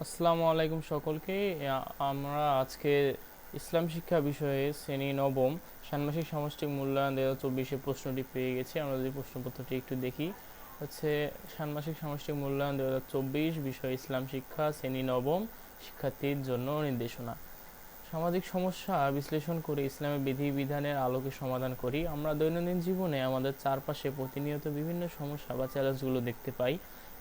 আসসালামু আলাইকুম সকলকে। আমরা আজকে ইসলাম শিক্ষা বিষয়ে শ্রেণী নবম ষান্মাসিক সামষ্টিক মূল্যায়ন 2024 প্রশ্নটি পেয়ে গেছি। আমরা যদি প্রশ্নপত্রটি একটু দেখি, হচ্ছে ষান্মাসিক সামষ্টিক মূল্যায়ন 2024 বিষয় ইসলাম শিক্ষা শ্রেণী নবম শিক্ষার্থীর জন্য নির্দেশনা। সামাজিক সমস্যা বিশ্লেষণ করে ইসলামের বিধিবিধানের আলোকে সমাধান করি। আমরা দৈনন্দিন জীবনে আমাদের চারপাশে প্রতিনিয়ত বিভিন্ন সমস্যা বা চ্যালেঞ্জগুলো দেখতে পাই।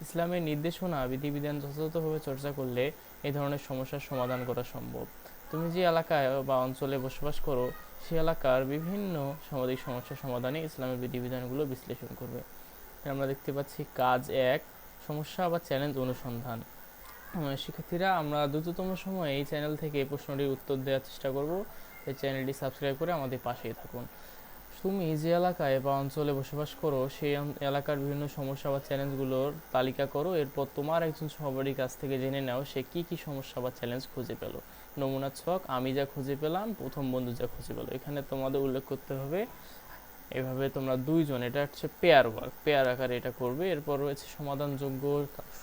ইসলামের নির্দেশনা বিধিবিধান যথাযথভাবে চর্চা করলে এই ধরনের সমস্যার সমাধান করা সম্ভব। তুমি যে এলাকায় বা অঞ্চলে বসবাস করো, সে এলাকার বিভিন্ন সামাজিক সমস্যার সমাধানে ইসলামের বিধিবিধানগুলো বিশ্লেষণ করবে। আমরা দেখতে পাচ্ছি কাজ 1, সমস্যা বা চ্যালেঞ্জ অনুসন্ধান। শিক্ষার্থীরা, আমরা দ্রুততম সময়ে এই চ্যানেল থেকে এই প্রশ্নটির উত্তর দেওয়ার চেষ্টা করব। এই চ্যানেলটি সাবস্ক্রাইব করে আমাদের পাশেই থাকুন। তুমি যে এলাকায় বা অঞ্চলে বসবাস করো, সেই এলাকার বিভিন্ন সমস্যা বা চ্যালেঞ্জগুলোর তালিকা করো। এরপর তোমার একজন সহপাঠীর কাছ থেকে জেনে নাও সে কি কি সমস্যা বা চ্যালেঞ্জ খুঁজে পেল। নমুনা ছক: আমি যা খুঁজে পেলাম, প্রথম বন্ধু যা খুঁজে পেল। এখানে তোমাদের উল্লেখ করতে হবে এভাবে তোমরা দুইজন, এটা হচ্ছে পেয়ার ওয়ার্ক, পেয়ার আকারে এটা করবে। এরপর রয়েছে সমাধানযোগ্য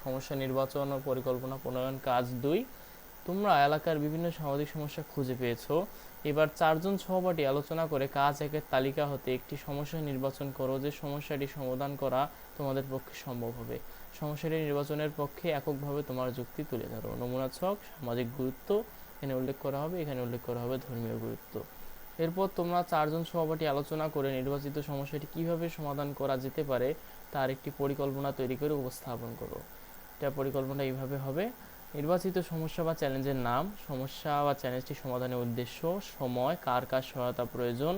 সমস্যা নির্বাচন ও পরিকল্পনা প্রণয়ন, কাজ 2। তোমরা এলাকার বিভিন্ন সামাজিক সমস্যা খুঁজে পেয়েছো। এবার চারজন সহপাঠী আলোচনা করে কাজ 1-এর তালিকা হতে একটি সমস্যা নির্বাচন করো যে সমস্যাটি সমাধান করা তোমাদের পক্ষে সম্ভব হবে। সমস্যাটি নির্বাচনের পক্ষে এককভাবে তোমার যুক্তি তুলে ধরো। নমুনা ছক: সামাজিক গুরুত্ব, এখানে উল্লেখ করা হবে, এখানে উল্লেখ করা হবে ধর্মীয় গুরুত্ব। এরপর তোমরা চারজন সহপাঠী আলোচনা করে নির্বাচিত সমস্যাটি কিভাবে সমাধান করা যেতে পারে তার একটি পরিকল্পনা তৈরি করে উপস্থাপন করো। এটা পরিকল্পনা এইভাবে হবে: নির্বাচিত সমস্যা বা চ্যালেঞ্জের নাম, সমস্যা বা চ্যালেঞ্জটি সমাধানের উদ্দেশ্য, সময়, কার কার সহায়তা প্রয়োজন,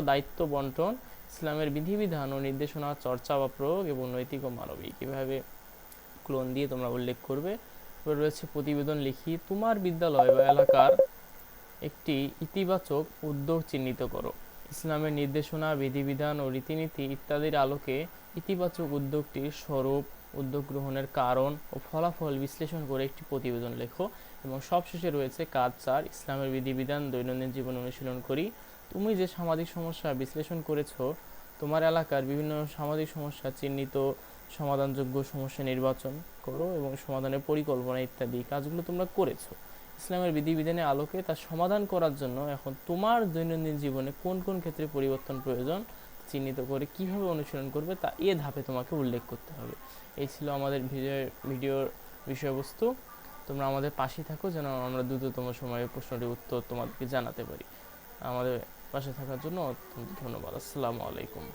দায়িত্ব বন্টন, ইসলামের বিধিবিধান ও নির্দেশনা চর্চা বা প্রয়োগ এবং নৈতিক ও মানবিক। এভাবে ক্লোন দিয়ে তোমরা উল্লেখ করবে। এবার রয়েছে প্রতিবেদন লিখি। তোমার বিদ্যালয় বা এলাকার একটি ইতিবাচক উদ্যোগ চিহ্নিত করো। ইসলামের নির্দেশনা, বিধিবিধান ও রীতিনীতি ইত্যাদির আলোকে ইতিবাচক উদ্যোগটির স্বরূপ, উদ্যোগ গ্রহণের কারণ ও ফলাফল বিশ্লেষণ করে একটি প্রতিবেদন লেখো। এবং সবশেষে রয়েছে কাজ 4, ইসলামের বিধিবিধান দৈনন্দিন জীবনে অনুশীলন করি। তুমি যে সামাজিক সমস্যা বিশ্লেষণ করেছো, তোমার এলাকার বিভিন্ন সামাজিক সমস্যা চিহ্নিত, সমাধানযোগ্য সমস্যা নির্বাচন করো এবং সমাধানের পরিকল্পনা ইত্যাদি কাজগুলো তোমরা করেছো। ইসলামের বিধিবিধানের আলোকে তার সমাধান করার জন্য এখন তোমার দৈনন্দিন জীবনে কোন কোন ক্ষেত্রে পরিবর্তন প্রয়োজন চিহ্নিত করে কিভাবে অনুসরণ করবে তা এ ধাপে তোমাকে উল্লেখ করতে হবে। এই ছিল আমাদের ভিডিওর বিষয়বস্তু। তোমরা আমাদের পাশে থাকো যেন আমরা দ্রুততম সময়ে প্রশ্নটির উত্তর তোমাদেরকে জানাতে পারি। আমাদের পাশে থাকার জন্য অত্যন্ত ধন্যবাদ। আসসালামু আলাইকুম।